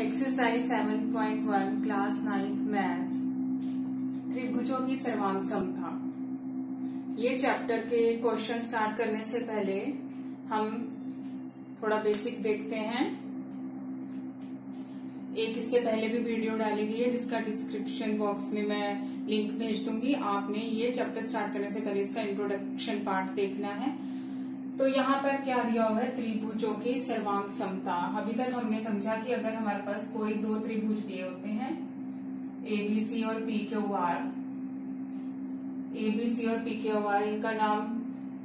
Exercise 7.1 class 9 maths त्रिभुजों की सर्वांग समता। ये चैप्टर के क्वेश्चन स्टार्ट करने से पहले हम थोड़ा बेसिक देखते हैं। एक इससे पहले भी वीडियो डाली गई है जिसका डिस्क्रिप्शन बॉक्स में मैं लिंक भेज दूंगी। आपने ये चैप्टर स्टार्ट करने से पहले इसका इंट्रोडक्शन पार्ट देखना है। तो यहाँ पर क्या दिया हुआ है, त्रिभुजों की सर्वांग समता। अभी तक हमने समझा कि अगर हमारे पास कोई दो त्रिभुज दिए होते हैं एबीसी और पीक्यूआर, एबीसी और पीक्यूआर, इनका नाम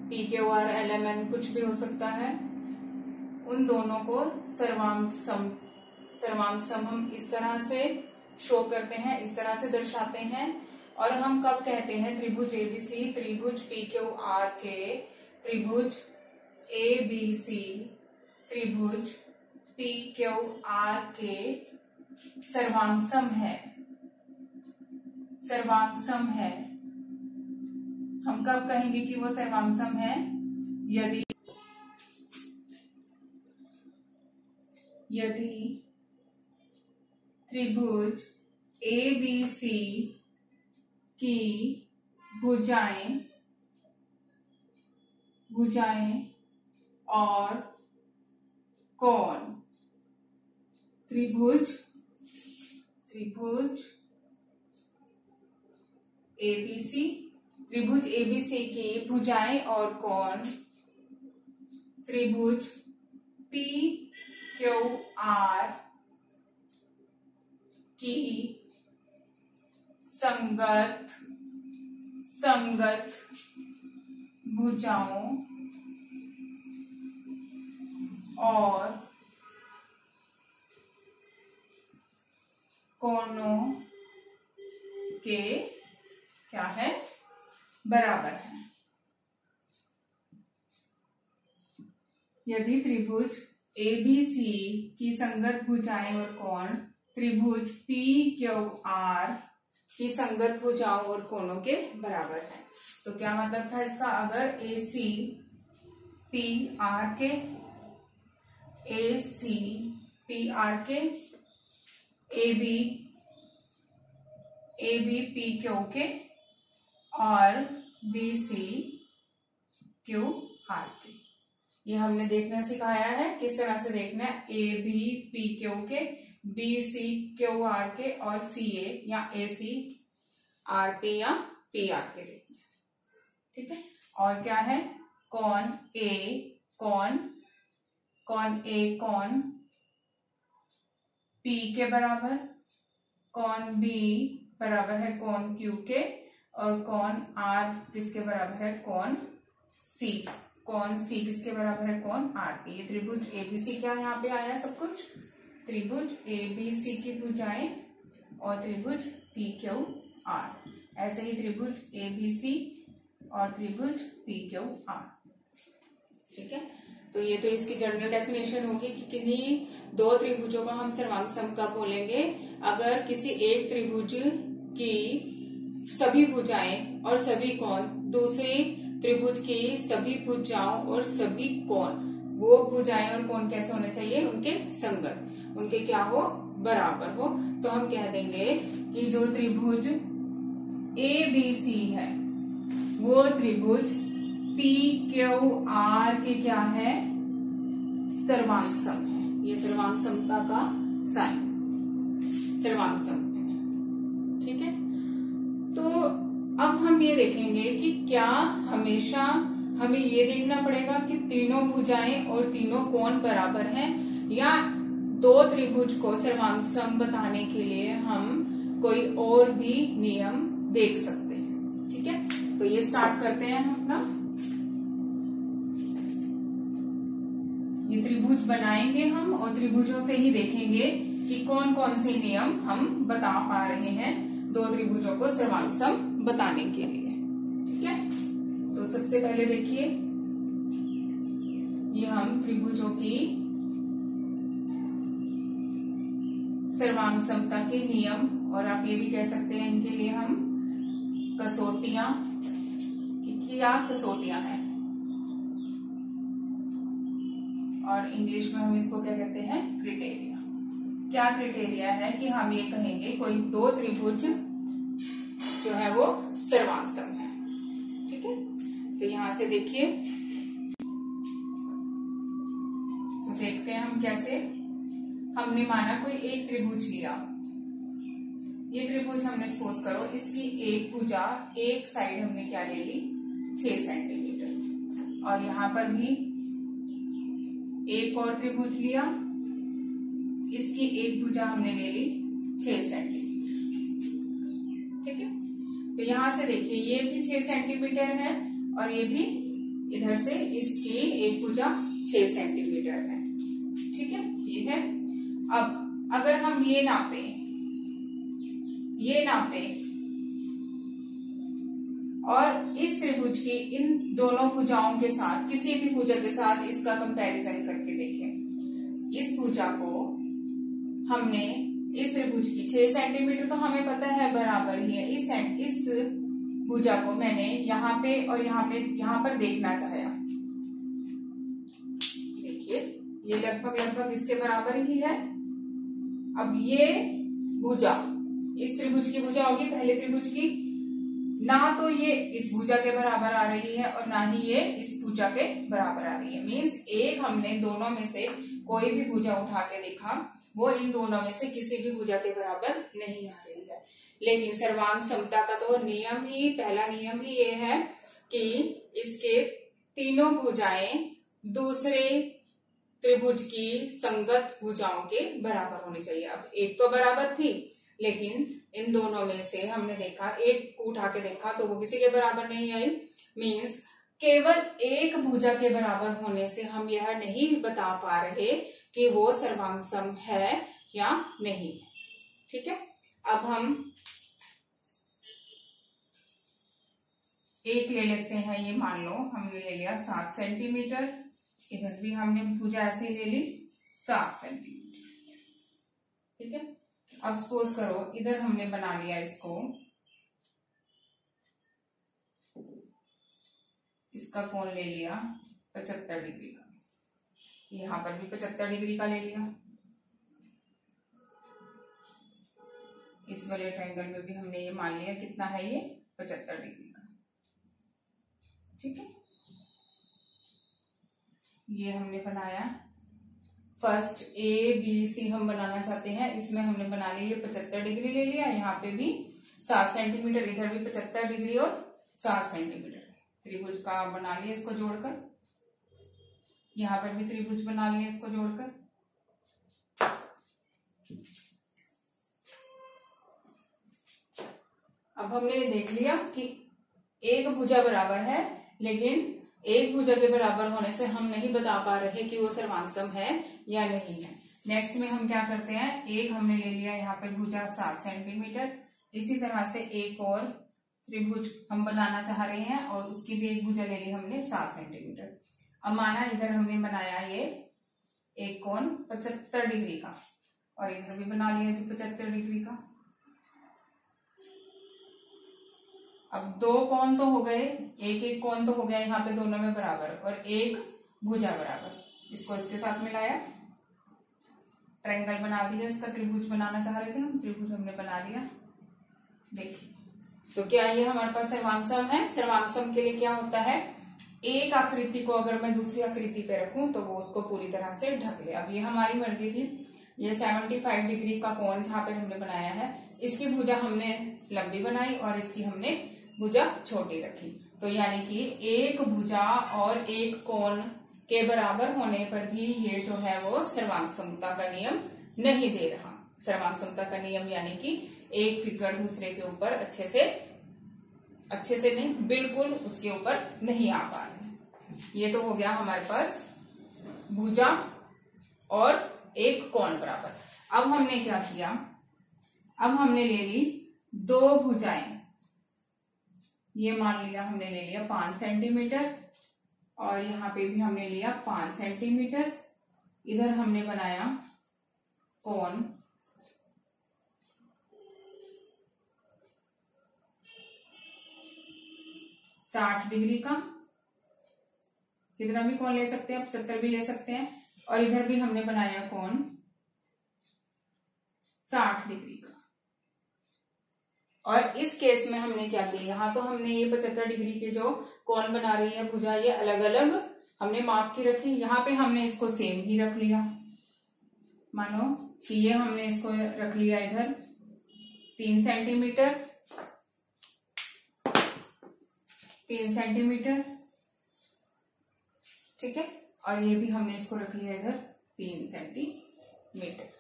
पीक्यूआर एलएमएन कुछ भी हो सकता है। उन दोनों को सर्वांग सम हम इस तरह से शो करते हैं, इस तरह से दर्शाते हैं। और हम कब कहते हैं त्रिभुज एबीसी, त्रिभुज पीक्यूआर के, त्रिभुज एबीसी, त्रिभुज पीक्यूआर के सर्वांग है, सर्वांग सम है। हम कब कहेंगे कि वो सर्वांग सम है? यदि त्रिभुज एबीसी की भुजाएं और कोण, त्रिभुज एबीसी की भुजाएं और कोण त्रिभुज पी क्यू आर की संगत भुजाओं और कोणों के क्या है, बराबर है। यदि त्रिभुज एबीसी की संगत भुजाएं और कोण त्रिभुज पीक्यूआर की संगत भुजाओं और कोणों के बराबर है। तो क्या मतलब था इसका? अगर एसी पी आर के, एबी पी क्यू के और बीसी क्यू आर के। ये हमने देखना सिखाया है, किस तरह से देखना है। ए बी पी क्यू के, बी सी क्यू आर के और सी ए या ए सी आर पी या पी आर के देखना है। ठीक है। और क्या है? कोण ए कोण पी के बराबर, कोण बी बराबर है कोण क्यू के और कोण आर किसके बराबर है? कोण सी। कोण सी किसके बराबर है? कोण आर के। ये त्रिभुज एबीसी क्या यहाँ पे आया सब कुछ, त्रिभुज एबीसी की भुजाएं और त्रिभुज पी क्यू आर। ऐसे ही त्रिभुज एबीसी और त्रिभुज पी क्यू आर। ठीक है। तो ये तो इसकी जनरल डेफिनेशन होगी कि किन्हीं दो त्रिभुजों को हम सर्वांग सम कब बोलेंगे? अगर किसी एक त्रिभुज की सभी भुजाएं और सभी कोण दूसरे त्रिभुज की सभी भुजाओं और सभी कोण, वो भुजाएं और कोण कैसे होने चाहिए? उनके संगत, उनके क्या हो? बराबर हो। तो हम कह देंगे कि जो त्रिभुज एबीसी है वो त्रिभुज पी क्यू आर के क्या है? सर्वांग सम है। ये सर्वांग समता का साइन, सर्वांग सम है। ठीक है। तो अब हम ये देखेंगे कि क्या हमेशा हमें ये देखना पड़ेगा कि तीनों भुजाएं और तीनों कोण बराबर हैं, या दो त्रिभुज को सर्वांग सम बताने के लिए हम कोई और भी नियम देख सकते हैं। ठीक है। तो ये स्टार्ट करते हैं हम अपना। ये त्रिभुज बनाएंगे हम और त्रिभुजों से ही देखेंगे कि कौन कौन से नियम हम बता पा रहे हैं दो त्रिभुजों को सर्वांग सम बताने के लिए। ठीक है। तो सबसे पहले देखिए, ये हम त्रिभुजों की सर्वांग समता के नियम, और आप ये भी कह सकते हैं इनके लिए हम कसौटियां, क्या कसौटियां हैं, और इंग्लिश में हम इसको क्या कहते हैं? क्राइटेरिया। क्या क्राइटेरिया है कि हम ये कहेंगे कोई दो त्रिभुज जो है वो सर्वांगसम है। ठीक है, तो यहां से देखिए, तो देखते हैं हम कैसे। हमने माना कोई एक त्रिभुज लिया, ये त्रिभुज हमने सपोज करो इसकी एक भुजा, एक साइड हमने क्या ले ली 6 सेंटीमीटर, और यहां पर भी एक और त्रिभुज लिया, इसकी एक भुजा हमने ले ली 6 सेंटीमीटर। ठीक है, तो यहां से देखिए ये भी 6 सेंटीमीटर है और ये भी इधर से इसकी एक भुजा 6 सेंटीमीटर है। ठीक है, ये है। अब अगर हम ये नापे और इस त्रिभुज की इन दोनों भुजाओं के साथ किसी भी भुजा के साथ इसका कंपैरिजन करके देखें। इस भुजा को हमने, इस त्रिभुज की 6 सेंटीमीटर तो हमें पता है बराबर ही है, इस भुजा को मैंने यहाँ पे और यहाँ पर देखना चाहा। देखिए ये लगभग इसके बराबर ही है। अब ये भुजा इस त्रिभुज की भुजा होगी, पहले त्रिभुज की, ना तो ये इस भुजा के बराबर आ रही है और ना ही ये इस भुजा के बराबर आ रही है। मीन्स एक हमने दोनों में से कोई भी भुजा उठा के देखा, वो इन दोनों में से किसी भी भुजा के बराबर नहीं आ रही है। लेकिन सर्वांग समता का तो नियम ही, पहला नियम ही ये है कि इसके तीनों भुजाएं दूसरे त्रिभुज की संगत भुजाओं के बराबर होनी चाहिए। अब एक तो बराबर थी, लेकिन इन दोनों में से हमने देखा, एक को उठा के देखा तो वो किसी के बराबर नहीं आई। मीन्स केवल एक भुजा के बराबर होने से हम यह नहीं बता पा रहे कि वो सर्वांगसम है या नहीं। ठीक है, अब हम एक ले लेते हैं। ये मान लो हमने ले लिया 7 सेंटीमीटर, इधर भी हमने भुजा ऐसे ले ली 7 सेंटीमीटर। ठीक है, अब सपोज करो इधर हमने बना लिया इसको, इसका कोण ले लिया 75 डिग्री का, यहां पर भी 75 डिग्री का ले लिया, इस वाले ट्रायंगल में भी हमने ये मान लिया कितना है ये 75 डिग्री का। ठीक है, ये हमने बनाया। फर्स्ट ए बी सी हम बनाना चाहते हैं, इसमें हमने बना लिया ये 75 डिग्री ले लिया, यहाँ पे भी 7 सेंटीमीटर, इधर भी 75 डिग्री और 7 सेंटीमीटर त्रिभुज का बना लिया इसको जोड़कर, यहाँ पर भी त्रिभुज बना लिया इसको जोड़कर। अब हमने देख लिया कि एक भुजा बराबर है, लेकिन एक भुजा के बराबर होने से हम नहीं बता पा रहे कि वो सर्वांगसम है या नहीं है। नेक्स्ट में हम क्या करते हैं, एक हमने ले लिया यहाँ पर भुजा 7 सेंटीमीटर, इसी तरह से एक और त्रिभुज हम बनाना चाह रहे हैं और उसकी भी एक भुजा ले ली हमने 7 सेंटीमीटर। अब माना इधर हमने बनाया ये एक कोण 75 डिग्री का और इधर भी बना लिया जी 75 डिग्री का। अब दो कोण तो हो गए, एक एक कोण तो हो गया यहाँ पे दोनों में बराबर, और एक भुजा बराबर, इसको इसके साथ मिलाया, ट्रायंगल बना दिया, इसका त्रिभुज बनाना चाह रहे थे हम, त्रिभुज हमने बना लिया। देखिए तो क्या ये हमारे पास सर्वांगसम है। सर्वांगसम के लिए क्या होता है, एक आकृति को अगर मैं दूसरी आकृति पे रखूं तो वो उसको पूरी तरह से ढक ले। अब ये हमारी मर्जी थी, ये 75 डिग्री का कोण जहां पर हमने बनाया है, इसकी भुजा हमने लंबी बनाई और इसकी हमने भुजा छोटी रखी। तो यानी कि एक भुजा और एक कोण के बराबर होने पर भी ये जो है वो सर्वांग समता का नियम नहीं दे रहा। सर्वांग समता का नियम यानी कि एक फिगर दूसरे के ऊपर अच्छे से नहीं, बिल्कुल उसके ऊपर नहीं आ पा रहे। ये तो हो गया हमारे पास भुजा और एक कोण बराबर। अब हमने क्या किया, अब हमने ले ली दो भुजाएं, ये मान लिया हमने ले लिया 5 सेंटीमीटर और यहाँ पे भी हमने लिया 5 सेंटीमीटर। इधर हमने बनाया कोण 60 डिग्री का, कितना भी कोण ले सकते हैं, 75 भी ले सकते हैं। और इधर भी हमने बनाया कोण 60 डिग्री का। और इस केस में हमने क्या किया, यहाँ तो हमने ये 75 डिग्री के जो कोण बना रही है भुजा, ये अलग अलग हमने माप की रखी। यहाँ पे हमने इसको सेम ही रख लिया, मानो कि ये हमने इसको रख लिया इधर 3 सेंटीमीटर, 3 सेंटीमीटर, ठीक है। और ये भी हमने इसको रख लिया इधर 3 सेंटीमीटर।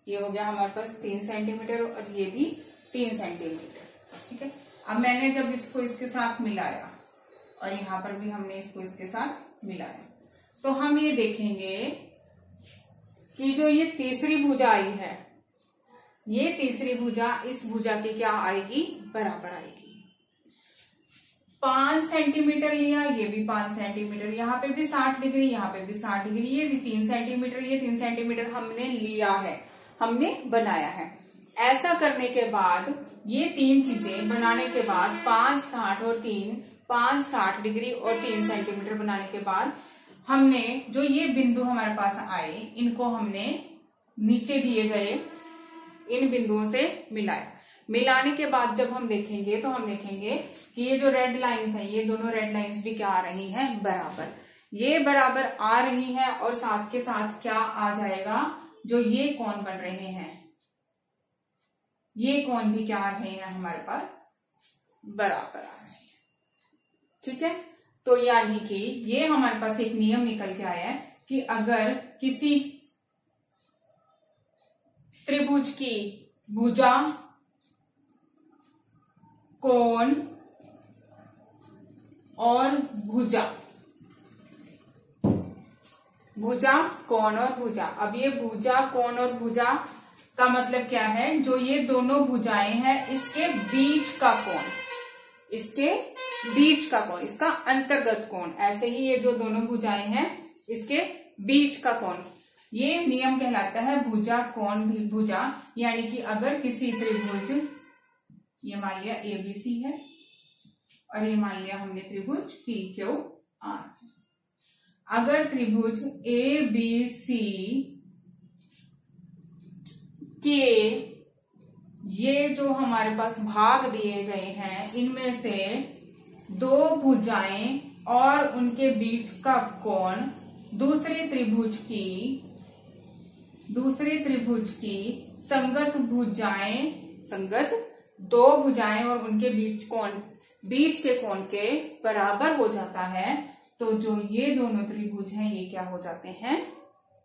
ये हो गया हमारे पास 3 सेंटीमीटर और ये भी 3 सेंटीमीटर, ठीक है। अब मैंने जब इसको इसके साथ मिलाया और यहाँ पर भी हमने इसको इसके साथ मिलाया, तो हम ये देखेंगे कि जो ये तीसरी भुजा आई है, ये तीसरी भुजा इस भुजा के क्या आएगी, बराबर आएगी। 5 सेंटीमीटर लिया, ये भी 5 सेंटीमीटर, यहाँ पे भी 60 डिग्री, यहाँ पे भी 60 डिग्री, ये भी 3 सेंटीमीटर, ये 3 सेंटीमीटर हमने लिया है, हमने बनाया है। ऐसा करने के बाद ये 3 चीजें बनाने के बाद 5, 60 और 3, 5, 60 डिग्री और 3 सेंटीमीटर बनाने के बाद हमने जो ये बिंदु हमारे पास आए, इनको हमने नीचे दिए गए इन बिंदुओं से मिलाया। मिलाने के बाद जब हम देखेंगे तो हम देखेंगे कि ये जो रेड लाइंस है, ये दोनों रेड लाइंस भी क्या आ रही हैं, बराबर। ये बराबर आ रही है और साथ के साथ क्या आ जाएगा, जो ये कोण बन रहे हैं, ये कोण भी क्या आ रहे हैं हमारे पास, बराबर आ रहे हैं, ठीक है। तो यानी कि ये हमारे पास एक नियम निकल के आया है कि अगर किसी त्रिभुज की भुजा, कोण और भुजा, भुजा, कोण और भुजा। अब ये भुजा, कोण और भुजा का मतलब क्या है, जो ये दोनों भुजाएं हैं इसके बीच का कोण, इसके बीच का कोण, इसका अंतर्गत कोण। ऐसे ही ये जो दोनों भुजाएं हैं इसके बीच का कोण, ये नियम कहलाता है भुजा कोण भी भुजा। यानी कि अगर किसी त्रिभुज, ये मान लिया ABC है और ये मान लिया हमने त्रिभुज PQR, अगर त्रिभुज ABC के ये जो हमारे पास भाग दिए गए हैं, इनमें से 2 भुजाएं और उनके बीच का कोण दूसरे त्रिभुज की संगत भुजाएं, संगत 2 भुजाएं और उनके बीच के कोण के बराबर हो जाता है, तो जो ये दोनों त्रिभुज हैं ये क्या हो जाते हैं,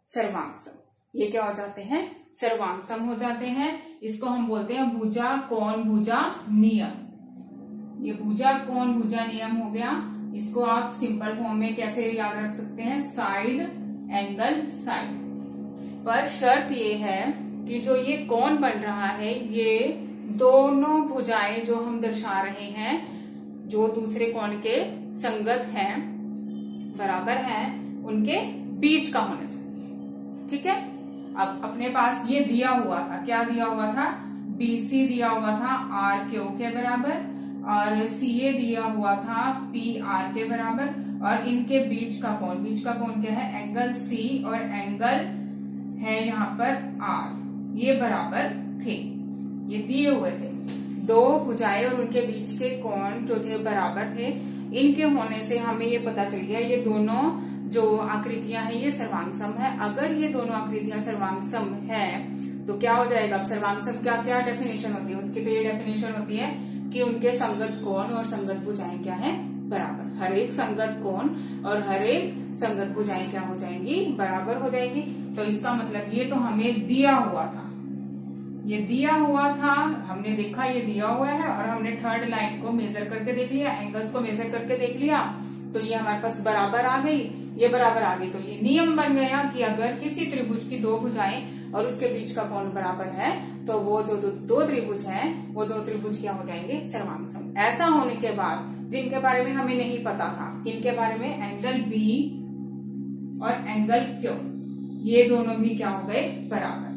सर्वांगसम। ये क्या हो जाते हैं, सर्वांगसम हो जाते हैं। इसको हम बोलते हैं भुजा कोण भुजा नियम। ये भुजा कोण भुजा नियम हो गया। इसको आप सिंपल फॉर्म में कैसे याद रख सकते हैं, साइड एंगल साइड। पर शर्त ये है कि जो ये कोण बन रहा है, ये दोनों भुजाएं जो हम दर्शा रहे हैं, जो दूसरे कोण के संगत हैं, बराबर हैं, उनके बीच का होना चाहिए, ठीक है। अब अपने पास ये दिया हुआ था, क्या दिया हुआ था, BC दिया हुआ था RQ के बराबर और CA दिया हुआ था PR के बराबर, और इनके बीच का कोण क्या है, एंगल C और एंगल है यहाँ पर R, ये बराबर थे, ये दिए हुए थे। 2 भुजाएं और उनके बीच के कोण जो थे बराबर थे। इनके होने से हमें ये पता चल गया ये दोनों जो आकृतियां हैं ये सर्वांगसम है। अगर ये दोनों आकृतियां सर्वांगसम है तो क्या हो जाएगा, अब सर्वांगसम क्या क्या डेफिनेशन होती है उसकी, तो ये डेफिनेशन होती है कि उनके संगत कोण और संगत भुजाएं क्या है, बराबर। हर एक संगत कोण और हर एक संगत भुजाएं क्या हो जाएंगी, बराबर हो जाएंगी। तो इसका मतलब ये तो हमें दिया हुआ था, ये दिया हुआ था, हमने देखा ये दिया हुआ है और हमने थर्ड लाइन को मेजर करके देख लिया, एंगल्स को मेजर करके देख लिया, तो ये हमारे पास बराबर आ गई, ये बराबर आ गई। तो ये नियम बन गया कि अगर किसी त्रिभुज की 2 भुजाएं और उसके बीच का कोण बराबर है तो वो जो 2 त्रिभुज हैं वो 2 त्रिभुज क्या हो जाएंगे, सर्वांगसम। ऐसा होने के बाद जिनके बारे में हमें नहीं पता था, इनके बारे में एंगल B और एंगल Q, ये दोनों भी क्या हो गए, बराबर।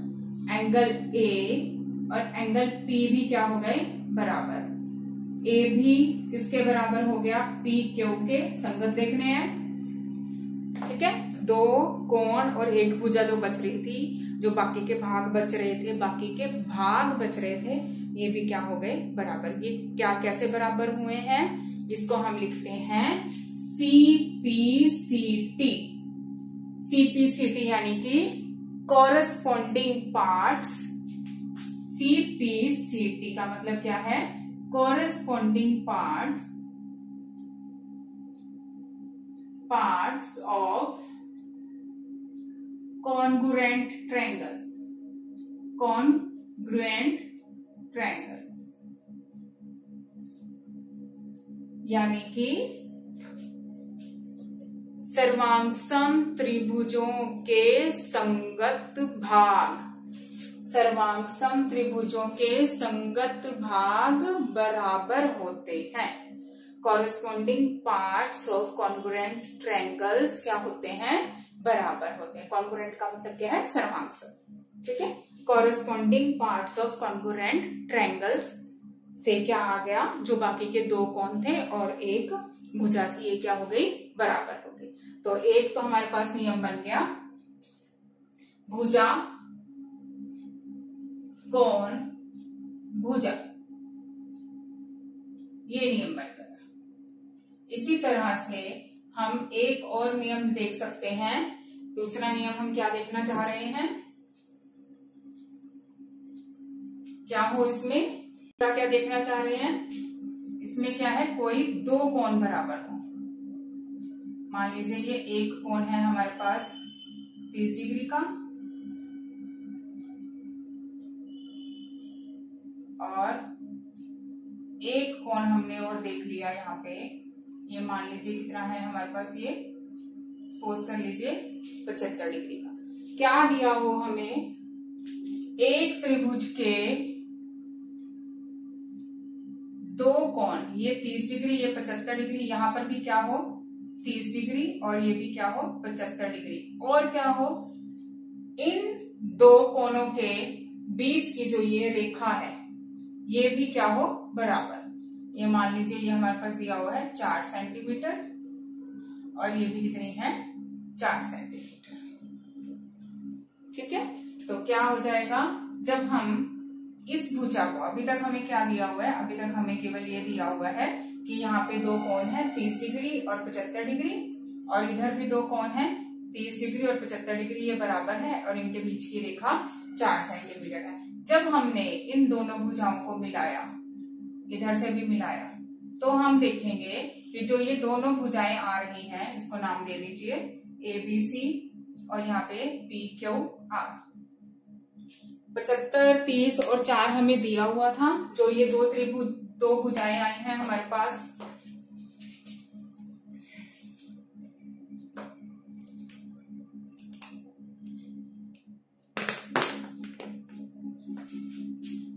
एंगल A और एंगल P भी क्या हो गए, बराबर। A भी किसके बराबर हो गया, PQ के, संगत देखने हैं, ठीक है। 2 कोण और 1 भुजा जो बच रही थी जो बाकी के भाग बच रहे थे ये भी क्या हो गए बराबर। ये क्या कैसे बराबर हुए हैं, इसको हम लिखते हैं CPCT। CPCT यानी कि कॉरस्पॉन्डिंग पार्ट्स। CPCT का मतलब क्या है, corresponding parts of congruent triangles। यानी कि सर्वांगसम त्रिभुजों के संगत भाग बराबर होते हैं। Corresponding parts of congruent triangles क्या होते हैं, बराबर होते हैं। कॉन्ग्रुएंट का मतलब क्या है, सर्वांगसम। ठीक है, corresponding parts of congruent triangles से क्या आ गया, जो बाकी के दो कोण थे और एक भुजा थी, ये क्या हो गई, बराबर हो गई। तो एक तो हमारे पास नियम बन गया, भुजा कोण भुजा, ये नियम बन गया। इसी तरह से हम एक और नियम देख सकते हैं। दूसरा नियम हम क्या देखना चाह रहे हैं, क्या हो इसमें, क्या देखना चाह रहे हैं, इसमें क्या है, कोई दो कोण बराबर हो। मान लीजिए ये एक कोण है हमारे पास 30 डिग्री का, और एक कोण हमने और देख लिया यहाँ पे, ये मान लीजिए कितना है हमारे पास, ये सपोज कर लीजिए 75 डिग्री का। क्या दिया हो हमें, एक त्रिभुज के दो कोण, ये 30 डिग्री, ये 75 डिग्री, यहां पर भी क्या हो 30 डिग्री और ये भी क्या हो 75 डिग्री, और क्या हो, इन दो कोणों के बीच की जो ये रेखा है ये भी क्या हो, बराबर। ये मान लीजिए ये हमारे पास दिया हुआ है 4 सेंटीमीटर और ये भी कितनी है 4 सेंटीमीटर। ठीक है, तो क्या हो जाएगा, जब हम इस भुजा को, अभी तक हमें क्या दिया हुआ है, अभी तक हमें केवल ये दिया हुआ है कि यहाँ पे दो कोण है 30 डिग्री और 75 डिग्री, और इधर भी दो कोण है 30 डिग्री और 75 डिग्री, ये बराबर है, और इनके बीच की रेखा 4 सेंटीमीटर है। जब हमने इन दोनों भुजाओं को मिलाया, इधर से भी मिलाया, तो हम देखेंगे कि जो ये दोनों भुजाएं आ रही हैं, इसको नाम दे दीजिए ABC, और यहाँ पे PQR। 75, 30 और 4 हमें दिया हुआ था। जो ये दो भुजाएं आई हैं हमारे पास,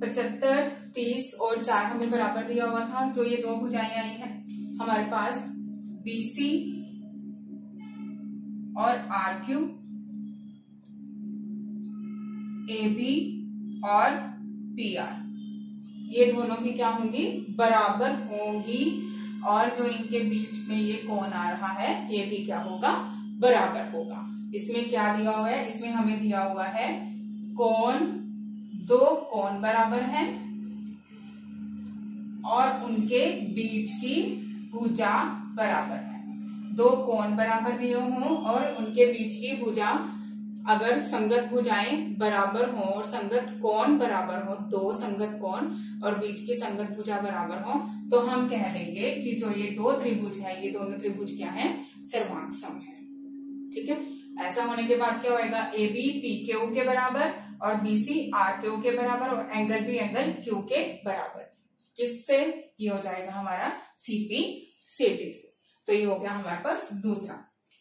पचहत्तर, 30 और 4 हमें बराबर दिया हुआ था। जो ये दो भुजाएं आई हैं हमारे पास BC और RQ, AB और PR, ये दोनों भी क्या होंगी, बराबर होंगी, और जो इनके बीच में ये कोण आ रहा है ये भी क्या होगा, बराबर होगा। इसमें क्या दिया हुआ है, इसमें हमें दिया हुआ है कोण, दो कोण बराबर हैं और उनके बीच की भुजा बराबर है। दो कोण बराबर दिए हों और उनके बीच की भुजा, अगर संगत भुजाएं बराबर हो और संगत कोण बराबर हो, दो संगत कोण और बीच की संगत भुजा बराबर हो, तो हम कह देंगे कि जो ये दो त्रिभुज है, ये दोनों त्रिभुज क्या है, सर्वांगसम है। ठीक है, ऐसा होने के बाद क्या होएगा, AB PQ के बराबर और BC RQ के बराबर, और एंगल भी एंगल Q के बराबर। किससे, ये हो जाएगा हमारा CPCT से। तो ये हो गया हमारे पास दूसरा।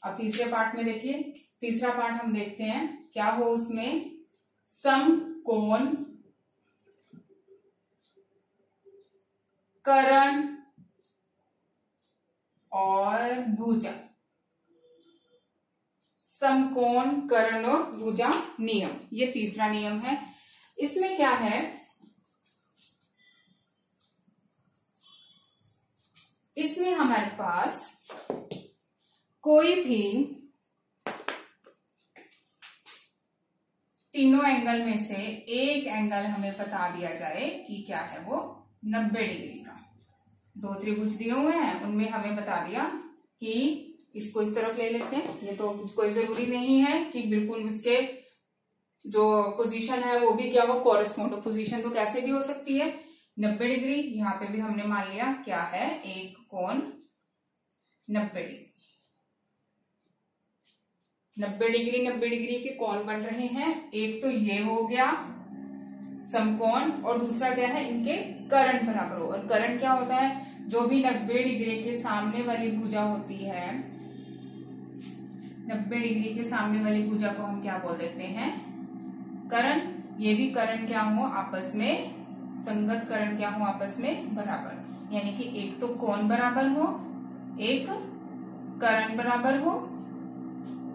अब तीसरे पार्ट में देखिए, तीसरा पार्ट हम देखते हैं क्या हो उसमें, समकोण कर्ण और भुजा। समकोण कर्ण और भुजा नियम, ये तीसरा नियम है। इसमें क्या है, इसमें हमारे पास कोई भी तीनों एंगल में से एक एंगल हमें बता दिया जाए कि क्या है वो 90 डिग्री का। दो त्रिभुज दिए हुए हैं, उनमें हमें बता दिया कि इसको इस तरफ ले लेते हैं। ये तो कोई जरूरी नहीं है कि बिल्कुल उसके जो पोजीशन है वो भी क्या हो कॉरेस्पॉन्ड हो, पोजीशन तो कैसे भी हो सकती है। 90 डिग्री यहाँ पे भी हमने मान लिया क्या है, एक कोण 90 डिग्री। 90 डिग्री के कोण बन रहे हैं। एक तो ये हो गया समकोण और दूसरा क्या है, इनके कर्ण बराबर हो। और कर्ण क्या होता है, जो भी 90 डिग्री के सामने वाली भुजा होती है, 90 डिग्री के सामने वाली भुजा को हम क्या बोल देते हैं, कर्ण। ये भी कर्ण क्या हो आपस में, संगत कर्ण क्या हो आपस में बराबर, यानी कि एक तो कोण बराबर हो, एक कर्ण बराबर हो,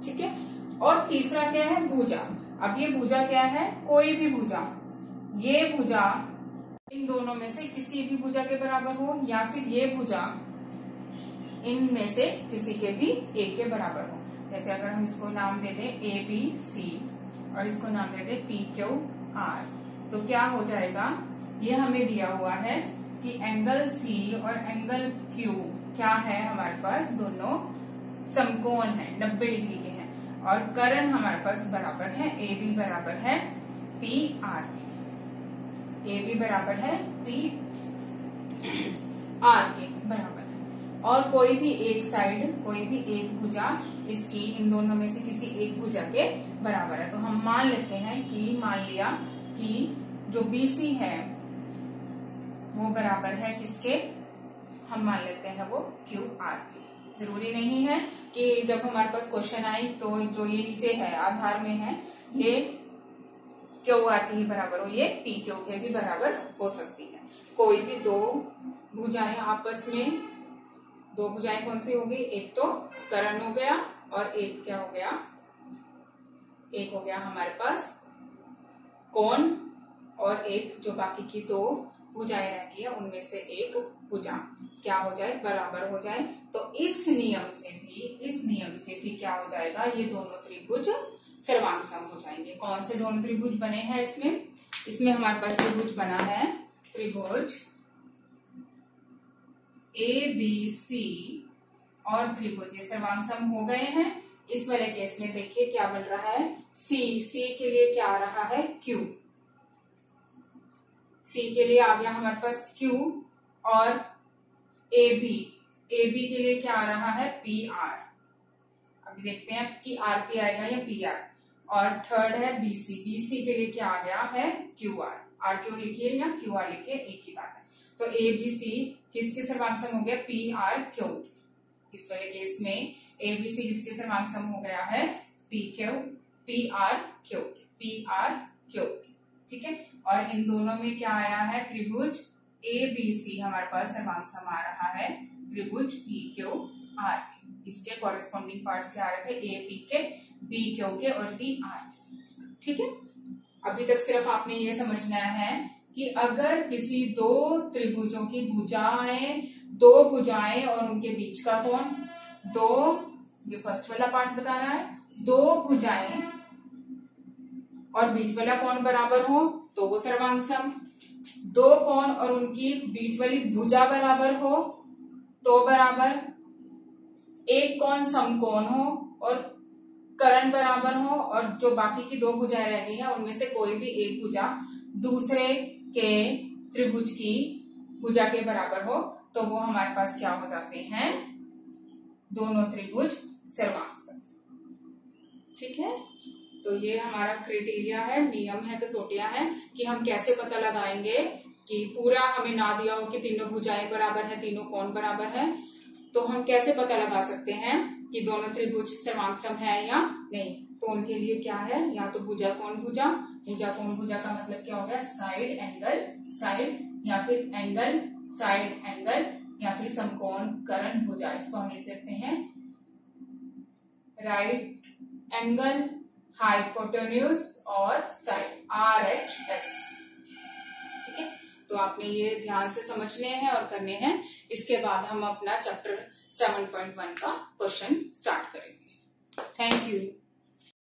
ठीक है। और तीसरा क्या है, भुजा। अब ये भुजा क्या है, कोई भी भुजा, ये भुजा इन दोनों में से किसी भी भुजा के बराबर हो, या फिर ये भुजा इनमें से किसी के भी एक के बराबर हो। जैसे अगर हम इसको नाम दे दें ए बी सी और इसको नाम दे दें पी क्यू आर, तो क्या हो जाएगा, ये हमें दिया हुआ है कि एंगल सी और एंगल क्यू क्या है हमारे पास, दोनों समकोण है, 90 डिग्री के हैं। और कर्ण हमारे पास बराबर है, ए बी बराबर है पी आर, ए बी बराबर है पी आर के बराबर है। और कोई भी एक साइड, कोई भी एक भुजा इसकी इन दोनों में से किसी एक भुजा के बराबर है। तो हम मान लेते हैं कि, मान लिया कि जो BC है वो बराबर है किसके, हम मान लेते हैं वो QR के। जरूरी नहीं है कि जब हमारे पास क्वेश्चन आई तो जो ये नीचे है आधार में है ये QR के ही बराबर हो, ये PQ के भी बराबर हो सकती है। कोई भी दो भुजाएं आपस में, दो भुजाएं कौन सी होगी, एक तो कर्ण हो गया और एक क्या हो गया, एक हो गया हमारे पास कोण, और एक जो बाकी की दो भुजाएं रह गई है उनमें से एक भुजा क्या हो जाए, बराबर हो जाए। तो इस नियम से भी क्या हो जाएगा, ये दोनों त्रिभुज सर्वांगसम हो जाएंगे। कौन से दोनों त्रिभुज बने हैं इसमें हमारे पास त्रिभुज बना है, त्रिभुज ABC और त्रिभुज ये सर्वांगसम हो गए हैं। इस वाले केस में देखिए क्या बन रहा है, C के लिए क्या आ रहा है, Q, C के लिए आ गया हमारे पास Q, और AB के लिए क्या आ रहा है, PR। अभी देखते हैं कि RP आएगा या PR। और थर्ड है BC के लिए क्या आ गया है, QR। RQ लिखिए या QR लिखिए, एक ही बात है। तो ABC किसके सर्वांगसम हो गया, PRQ। इस वाले केस में ABC किसके सर्वांगसम हो गया है, PRQ, ठीक है। और इन दोनों में क्या आया है, त्रिभुज ABC हमारे पास सर्वांगसम आ रहा है त्रिभुज PQR के। इसके कॉरेस्पॉन्डिंग पार्ट्स क्या आ रहे थे, AP के, BQ के और CR, ठीक है। अभी तक सिर्फ आपने ये समझना है कि अगर किसी दो त्रिभुजों की दो भुजाएं और उनके बीच का कोण, ये फर्स्ट वाला पार्ट बता रहा है, दो भुजाएं और बीच वाला कोण बराबर हो तो वो सर्वांगसम, दो कोण और उनकी बीच वाली भुजा बराबर हो तो बराबर, एक कोण समकोण हो और कर्ण बराबर हो, और जो बाकी की दो भुजाएं रह गई हैं उनमें से कोई भी एक भुजा दूसरे के त्रिभुज की भुजा के बराबर हो तो वो हमारे पास क्या हो जाते हैं, दोनों त्रिभुज सर्वांगसम, ठीक है। तो ये हमारा क्राइटेरिया है, नियम है, कसौटियां है कि हम कैसे पता लगाएंगे कि पूरा हमें ना दिया हो कि तीनों भुजाएं बराबर है, तीनों कोण बराबर है, तो हम कैसे पता लगा सकते हैं कि दोनों त्रिभुज सर्वांगसम है या नहीं। तो उनके लिए क्या है, या तो भुजा कोण भुजा, भुजा कोण भुजा का मतलब क्या हो गया, साइड एंगल साइड, या फिर एंगल साइड एंगल, या फिर समकोण कर्ण भुजा। इसको हम लिख देते हैं राइट एंगल हाइपोटेन्यूज और साइड, RHS, ठीक है। तो आपने ये ध्यान से समझने हैं और करने हैं। इसके बाद हम अपना चैप्टर 7.1 का क्वेश्चन स्टार्ट करेंगे। Thank you.